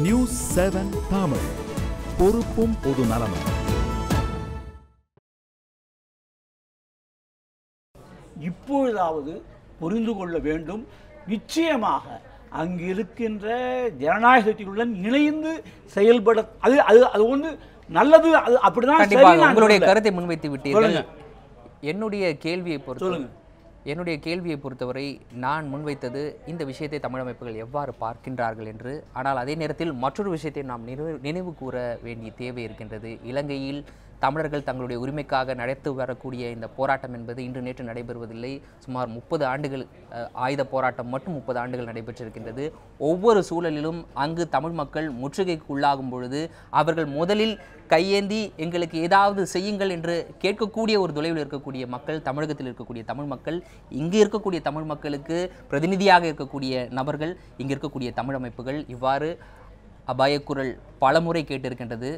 News 7 Tamil, பொறுப்பும் பொது நலமும். இப்பொழுதாவது புரிந்து கொள்ள வேண்டும். நிச்சயமாக அங்கு இருக்கின்ற ஜனநாயக சக்திகளுடன் இணைந்து செயல்பட அது அது அது ஒன்று நல்லது. அது அப்படிதான். உங்களுடைய கருத்தை முன்வைத்து விட்டீர்கள். என்னுடைய கேள்வியை பொறுத்தவரை நான் முன்வைத்தது இந்த விஷயத்தை தமிழ் அமைப்புகள் எவ்வாறு பார்க்கின்றார்கள் என்று. ஆனால் அதே நேரத்தில் மற்றொரு விஷயத்தை நாம் நினைவு கூற வேண்டிய தேவை இருக்கின்றது. இலங்கையில் தமிழர்கள் தங்களுடைய உரிமைக்காக நடத்தி வரக்கூடிய இந்த போராட்டம் என்பது இன்று நேற்று நடைபெறுவதில்லை. சுமார் 30 ஆண்டுகள் ஆயுத போராட்டம் மட்டும் 30 ஆண்டுகள் நடைபெற்றிருக்கின்றது. ஒவ்வொரு சூழலிலும் அங்கு தமிழ் மக்கள் முற்றுகைக்கு உள்ளாகும் பொழுது அவர்கள் முதலில் கையேந்தி எங்களுக்கு ஏதாவது செய்யுங்கள் என்று கேட்கக்கூடிய ஒரு தொலைவில் இருக்கக்கூடிய மக்கள், தமிழகத்தில் இருக்கக்கூடிய தமிழ் மக்கள், இங்கு இருக்கக்கூடிய தமிழ் மக்களுக்கு பிரதிநிதியாக இருக்கக்கூடிய நபர்கள், இங்கு இருக்கக்கூடிய தமிழ் அமைப்புகள் இவ்வாறு அபாயக்குரல் பலமுறை கேட்டிருக்கின்றது.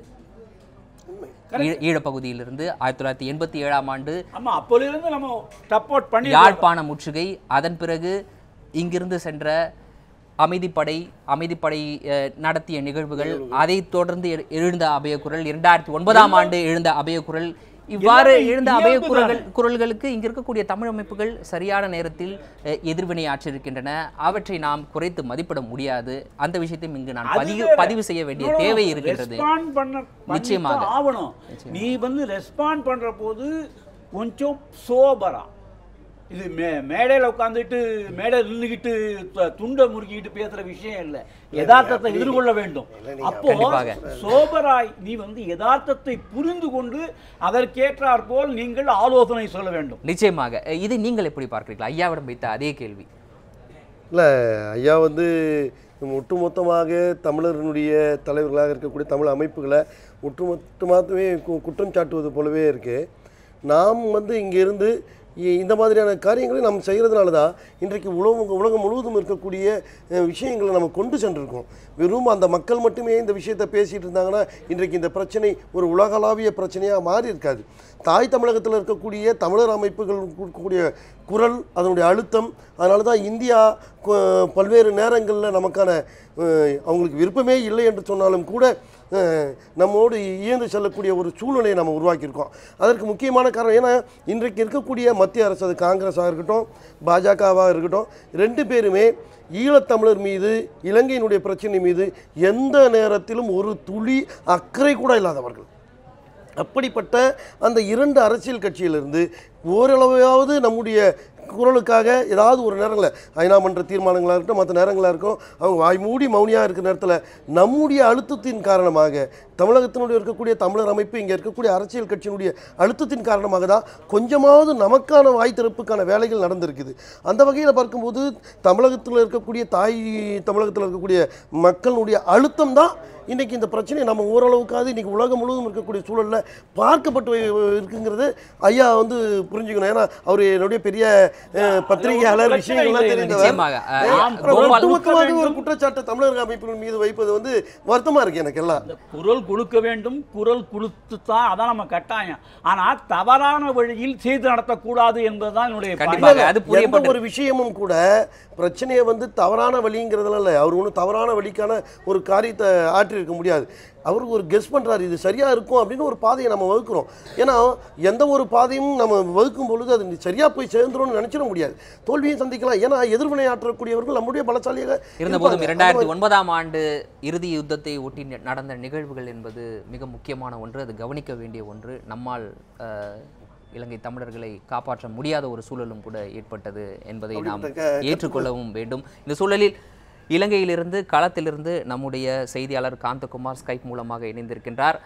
ஈழப்பகுதியிலிருந்து 1987ஆம் ஆண்டு யாழ்ப்பாண முற்றுகை, அதன் பிறகு இங்கிருந்து சென்ற அமைதிப்படை நடத்திய நிகழ்வுகள், அதை தொடர்ந்து எழுந்த அபயக்குரல், 2009ஆம் ஆண்டு எழுந்த அபயக்குரல், இவ்வாறு எழுந்த அபய குரல்களுக்கு இங்க இருக்கக்கூடிய தமிழ் அமைப்புகள் சரியான நேரத்தில் எதிர்வினை ஆற்றிருக்கின்றன. அவற்றை நாம் குறைத்து மதிப்பிட முடியாது. அந்த விஷயத்தையும் இங்கு நான் பதிவு செய்ய வேண்டிய தேவை இருக்கின்றது. நிச்சயமாக நீ ரெஸ்பாண்ட் பண்ற போது கொஞ்சம் சோபரா, இது மேடையில் உட்காந்துட்டு மேடை நின்றுகிட்டு துண்டை முறுக்கிட்டு பேசுற விஷயம் இல்லை. யதார்த்தத்தை எதிர்கொள்ள வேண்டும். அப்போ சோபராய் நீ யதார்த்தத்தை புரிந்து கொண்டு அதற்கேற்றாற் போல் நீங்கள் ஆலோசனை சொல்ல வேண்டும். நிச்சயமாக. இதை நீங்கள் எப்படி பார்க்கிறீர்கள்? ஐயாவிடம் வைத்த அதே கேள்வி. இல்லை, ஐயா ஒட்டுமொத்தமாக தமிழர்களுடைய தலைவர்களாக இருக்கக்கூடிய தமிழ் அமைப்புகளை ஒட்டுமொத்தமாகவே குற்றம் சாட்டுவது போலவே இருக்குது. நாம் இங்கேருந்து இந்த மாதிரியான காரியங்களை நம்ம செய்கிறதுனால தான் இன்றைக்கு உலகம் முழுவதும் இருக்கக்கூடிய விஷயங்களை நம்ம கொண்டு சென்றிருக்கோம். வெறும் அந்த மக்கள் மட்டுமே இந்த விஷயத்தை பேசிகிட்டு இருந்தாங்கன்னா இன்றைக்கு இந்த பிரச்சனை ஒரு உலகளாவிய பிரச்சனையாக மாறி இருக்காது. தாய் தமிழகத்தில் இருக்கக்கூடிய தமிழர் அமைப்புகள் கொடுக்கக்கூடிய குரல், அதனுடைய அழுத்தம், அதனால தான் இந்தியா பல்வேறு நேரங்களில் நமக்கான அவங்களுக்கு விருப்பமே இல்லை என்று சொன்னாலும் கூட நம்மோடு இயந்து செல்லக்கூடிய ஒரு சூழ்நிலையை நம்ம உருவாக்கியிருக்கோம். அதற்கு முக்கியமான காரணம் ஏன்னா இன்றைக்கு இருக்கக்கூடிய மத்திய அரசு, அது காங்கிரஸாக இருக்கட்டும் பாஜகவாக இருக்கட்டும், ரெண்டு பேருமே ஈழத்தமிழர் மீது, இலங்கையினுடைய பிரச்சனை மீது எந்த நேரத்திலும் ஒரு துளி அக்கறை கூட இல்லாதவர்கள். அப்படிப்பட்ட அந்த இரண்டு அரசியல் கட்சியிலிருந்து ஓரளவாவது நம்முடைய குரலுக்காக ஏதாவது ஒரு நேரங்களில் ஐநா மன்ற தீர்மானங்களாக இருக்கட்டும், மற்ற நேரங்களாக இருக்கும், அவங்க வாய் மூடி மௌனியாக இருக்கிற நேரத்தில் நம்முடைய அழுத்தத்தின் காரணமாக, தமிழகத்தினுடைய இருக்கக்கூடிய தமிழர் அமைப்பு, இங்கே இருக்கக்கூடிய அரசியல் கட்சியினுடைய அழுத்தத்தின் காரணமாக தான் கொஞ்சமாவது நமக்கான வாய் திறப்புக்கான வேலைகள் நடந்திருக்குது. அந்த வகையில் பார்க்கும்போது தமிழகத்தில் இருக்கக்கூடிய தமிழகத்தில் இருக்கக்கூடிய மக்களுடைய அழுத்தம் தான் இன்றைக்கி இந்த பிரச்சனையை நம்ம ஓரளவுக்காவது இன்றைக்கி உலகம் முழுவதும் இருக்கக்கூடிய சூழலில் பார்க்கப்பட்டு இருக்குங்கிறது ஐயா புரிஞ்சுக்கணும். ஏன்னா அவர் என்னுடைய பெரிய பத்திரிகையாளர், விஷயங்கள்லாம் தெரிந்தவர். ஒரு குற்றச்சாட்டு தமிழக அமைப்புகள் மீது வைப்பது வருத்தமாக இருக்குது எனக்கு. எல்லாம் குரல் கொடுக்க வேண்டும், குரல் கொடுத்து தான், அதான் நம்ம கட்டாயம். ஆனால் தவறான வழியில் செய்து நடத்தக்கூடாது என்பதுதான் என்னுடைய ஒரு விஷயமும் கூட. பிரச்சனையை தவறான வழிங்கிறதுல இல்லை, அவர் ஒன்றும் தவறான வழிக்கான ஒரு காரியத்தை ஆற்றிருக்க முடியாது. அவருக்கு ஒரு கெஸ் பண்ணுறாரு, இது சரியாக இருக்கும் அப்படின்னு ஒரு பாதையை நம்ம வகுக்கிறோம். ஏன்னா எந்த ஒரு பாதையும் நம்ம வகுக்கும் பொழுது அது சரியாக போய் சேர்ந்துரும்னு நினச்சிட முடியாது, தோல்வியை சந்திக்கலாம். ஏன்னா எதிர்வினை ஆற்றக்கூடியவர்கள் நம்முடைய பலசாலியாக இருந்தபோதும் 2009ஆம் ஆண்டு இறுதி யுத்தத்தை ஒட்டி நடந்த நிகழ்வுகள் என்பது மிக முக்கியமான ஒன்று, அது கவனிக்க வேண்டிய ஒன்று. நம்மால் இலங்கை தமிழர்களை காப்பாற்ற முடியாத ஒரு சூழலும் கூட ஏற்பட்டது என்பதை நாம் ஏற்றுக்கொள்ளவும் வேண்டும். இந்த சூழலில் இலங்கையிலிருந்து, களத்திலிருந்து நம்முடைய செய்தியாளர் காந்தகுமார் ஸ்கைப் மூலமாக இணைந்திருக்கின்றார்.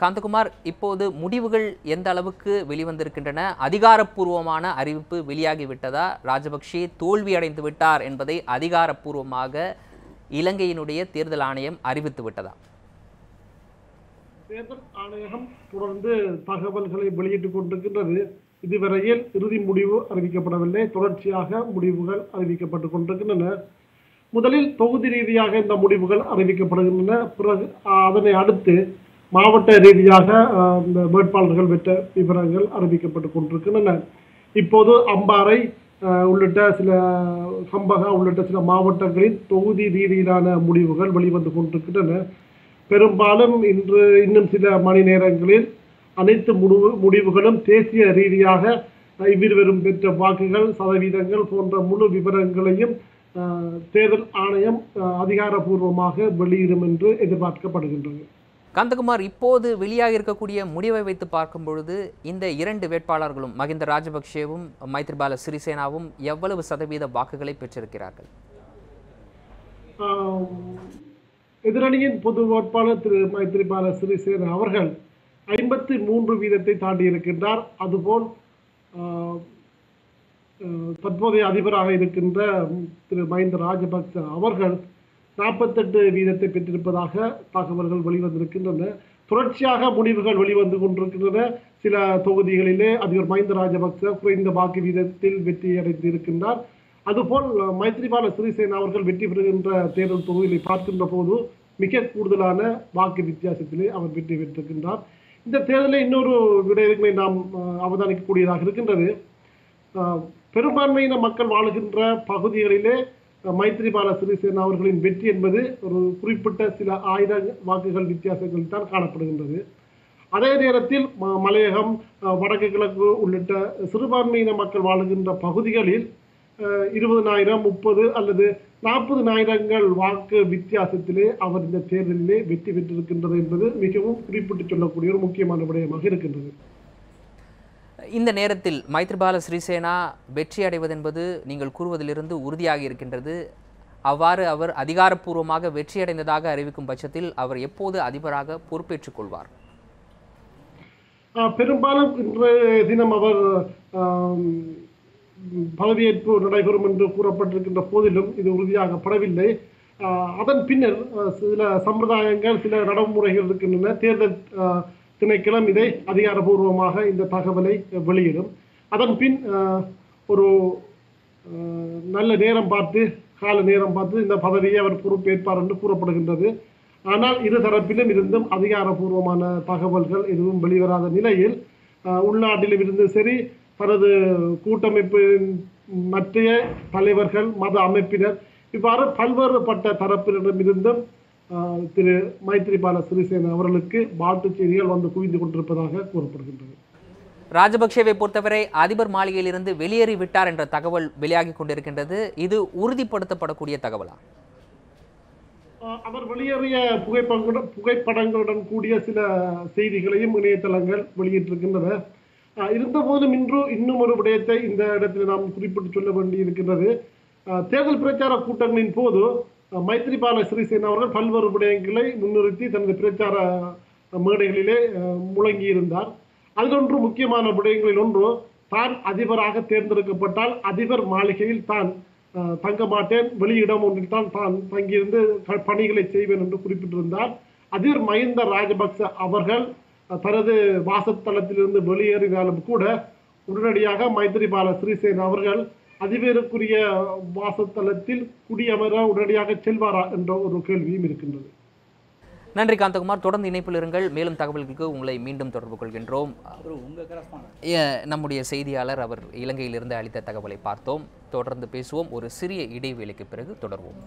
காந்தகுமார், இப்போது முடிவுகள் எந்த அளவுக்கு வெளிவந்திருக்கின்றன? அதிகாரப்பூர்வமான அறிவிப்பு வெளியாகிவிட்டதா? ராஜபக்சே தோல்வி அடைந்து விட்டார் என்பதை அதிகாரப்பூர்வமாக இலங்கையினுடைய தேர்தல் ஆணையம் அறிவித்து விட்டதா? தேர்தல் ஆணையகம் தொடர்ந்து தகவல்களை வெளியிட்டுக் கொண்டிருக்கின்றது. இதுவரையில் இறுதி முடிவு அறிவிக்கப்படவில்லை, தொடர்ச்சியாக முடிவுகள் அறிவிக்கப்பட்டுக் கொண்டிருக்கின்றன. முதலில் தொகுதி ரீதியாக இந்த முடிவுகள் அறிவிக்கப்படுகின்றன. பிறகு அதனை அடுத்து மாவட்ட ரீதியாக இந்த வேட்பாளர்கள் பெற்ற விவரங்கள் அறிவிக்கப்பட்டுக் கொண்டிருக்கின்றன. இப்போது அம்பாறை உள்ளிட்ட சில கம்பகா உள்ளிட்ட சில மாவட்டங்களில் தொகுதி ரீதியிலான முடிவுகள் வெளிவந்து கொண்டிருக்கின்றன. பெரும்பாலும் இன்று இன்னும் சில மணி நேரங்களில் அனைத்து முடிவுகளும் தேசிய ரீதியாக இவ்விருவரும் பெற்ற வாக்குகள் சதவீதங்கள் போன்ற முழு விவரங்களையும் தேர்தல் ஆணையம் அதிகாரப்பூர்வமாக வெளியிடும் என்று எதிர்பார்க்கப்படுகின்றது. காந்தகுமார், இப்போது வெளியாக இருக்கக்கூடிய முடிவை வைத்து பார்க்கும் பொழுது இந்த 2 வேட்பாளர்களும் மஹிந்த ராஜபக்ஷவும் மைத்ரிபால சிறிசேனாவும் எவ்வளவு சதவீத வாக்குகளை பெற்றிருக்கிறார்கள்? எதிரணியின் பொது வேட்பாளர் திரு மைத்ரிபால சிறிசேனா அவர்கள் 53% தாண்டி இருக்கின்றார். அதுபோல் தற்போதைய அதிபராக இருக்கின்ற திரு மஹிந்த ராஜபக்ச அவர்கள் 48% பெற்றிருப்பதாக தகவல்கள் வெளிவந்திருக்கின்றன. தொடர்ச்சியாக முடிவுகள் வெளிவந்து கொண்டிருக்கின்றன. சில தொகுதிகளிலே அதிபர் மஹிந்த ராஜபக்ச குறைந்த வாக்கு வீதத்தில் வெற்றி அடைந்திருக்கின்றார். அதுபோல் மைத்ரிபால சிறிசேனா அவர்கள் வெற்றி பெறுகின்ற தேர்தல் தொகுதிகளை பார்க்கின்ற போது மிக கூடுதலான வாக்கு வித்தியாசத்திலே அவர் வெற்றி பெற்றிருக்கின்றார். இந்த தேர்தலில் இன்னொரு விடயங்களை நாம் அவதானிக்கக்கூடியதாக இருக்கின்றது. பெரும்பான்மையின மக்கள் வாழுகின்ற பகுதிகளிலே மைத்ரிபால சிறிசேனா அவர்களின் வெற்றி என்பது ஒரு குறிப்பிட்ட சில 1000 வாக்குகள் வித்தியாசங்கள் தான் காணப்படுகின்றது. அதே நேரத்தில் மலையகம், வடக்கு கிழக்கு உள்ளிட்ட சிறுபான்மையின மக்கள் வாழுகின்ற பகுதிகளில் 20,000, 30 அல்லது 40,000 வாக்கு வித்தியாசத்திலே அவர் இந்த தேர்தலிலே வெற்றி பெற்றிருக்கின்றது என்பது மிகவும் குறிப்பிட்டு சொல்லக்கூடிய ஒரு முக்கியமான விடயமாக இருக்கின்றது. இந்த நேரத்தில் மைத்ரிபால சிறிசேனா வெற்றி அடைவது என்பது நீங்கள் கூறுவதிலிருந்து உறுதியாக இருக்கின்றது. அவ்வாறு அவர் அதிகாரப்பூர்வமாக வெற்றியடைந்ததாக அறிவிக்கும் பட்சத்தில் அவர் எப்போது அதிபராக பொறுப்பேற்றுக் கொள்வார்? பெரும்பாலும் இன்றைய தினம் அவர் பதவியேற்பு நடைபெறும் என்று கூறப்பட்டிருக்கின்ற போதிலும் இது உறுதியாகப்படவில்லை. அதன் பின்னர் சில சம்பிரதாயங்கள், சில நடைமுறைகள் இருக்கின்றன. தேர்தல் திணைக்களம் இதை அதிகாரப்பூர்வமாக இந்த தகவலை வெளியிடும். அதன் பின் ஒரு நல்ல நேரம் பார்த்து, கால நேரம் பார்த்து இந்த பதவியை அவர் பொறுப்பேற்பார் என்று கூறப்படுகின்றது. ஆனால் இரு தரப்பிலும் இருந்தும் அதிகாரப்பூர்வமான தகவல்கள் எதுவும் வெளிவராத நிலையில் உள்நாட்டிலும் இருந்து சரி, தனது கூட்டமைப்பின் மற்ற தலைவர்கள், மத அமைப்பினர், இவ்வாறு பல்வேறுபட்ட தரப்பினரிடமிருந்தும் திரு மைத்ரிபால சிறிசேனா அவர்களுக்கு வாழ்த்துச் செய்திகள் வந்து குவிந்து கொண்டிருப்பதாக கூறப்படுகின்றது. ராஜபக்சேவை பொறுத்தவரை அதிபர் மாளிகையிலிருந்து வெளியேறி விட்டார் என்ற தகவல் வெளியாகி கொண்டிருக்கின்றது. இது உறுதிப்படுத்தப்படக்கூடிய தகவலா? அவர் வெளியேறிய புகைப்படங்களுடன் கூடிய சில செய்திகளையும் இணையதளங்கள் வெளியிட்டிருக்கின்றன. இருந்த போதும் இன்னும் ஒரு விடயத்தை இந்த இடத்தில் நாம் குறிப்பிட்டு சொல்ல வேண்டி இருக்கின்றது. தேர்தல் பிரச்சார கூட்டங்களின் போது மைத்ரிபால சிறிசேனா அவர்கள் பல்வேறு விடயங்களை முன்னிறுத்தி தனது பிரச்சார மேடைகளிலே முழங்கியிருந்தார். அதிலொன்று, முக்கியமான விடயங்களில் ஒன்று, தான் அதிபராக தேர்ந்தெடுக்கப்பட்டால் அதிபர் மாளிகையில் தான் தங்க மாட்டேன், வெளியிடம் ஒன்றில் தான் தங்கியிருந்து பணிகளை செய்வேன் என்று குறிப்பிட்டிருந்தார். அதிபர் மஹிந்த ராஜபக்ச அவர்கள் தனது வாசத்தளத்திலிருந்து வெளியேறினாலும் கூட உடனடியாக மைத்ரிபால சிறிசேனா அவர்கள் அதிபருக்குரிய வாசத்தளத்தில் குடியமர உடனடியாக செல்வாரா என்ற ஒரு கேள்வியும் இருக்கின்றது. நன்றி காந்தகுமார், தொடர்ந்து இணைப்பில் இருங்கள். மேலும் தகவல்களுக்கு உங்களை மீண்டும் தொடர்பு கொள்கின்றோம். நம்முடைய செய்தியாளர் அவர் இலங்கையிலிருந்து அளித்த தகவலை பார்த்தோம். தொடர்ந்து பேசுவோம். ஒரு சிறிய இடைவேளைக்கு பிறகு தொடர்வோம்.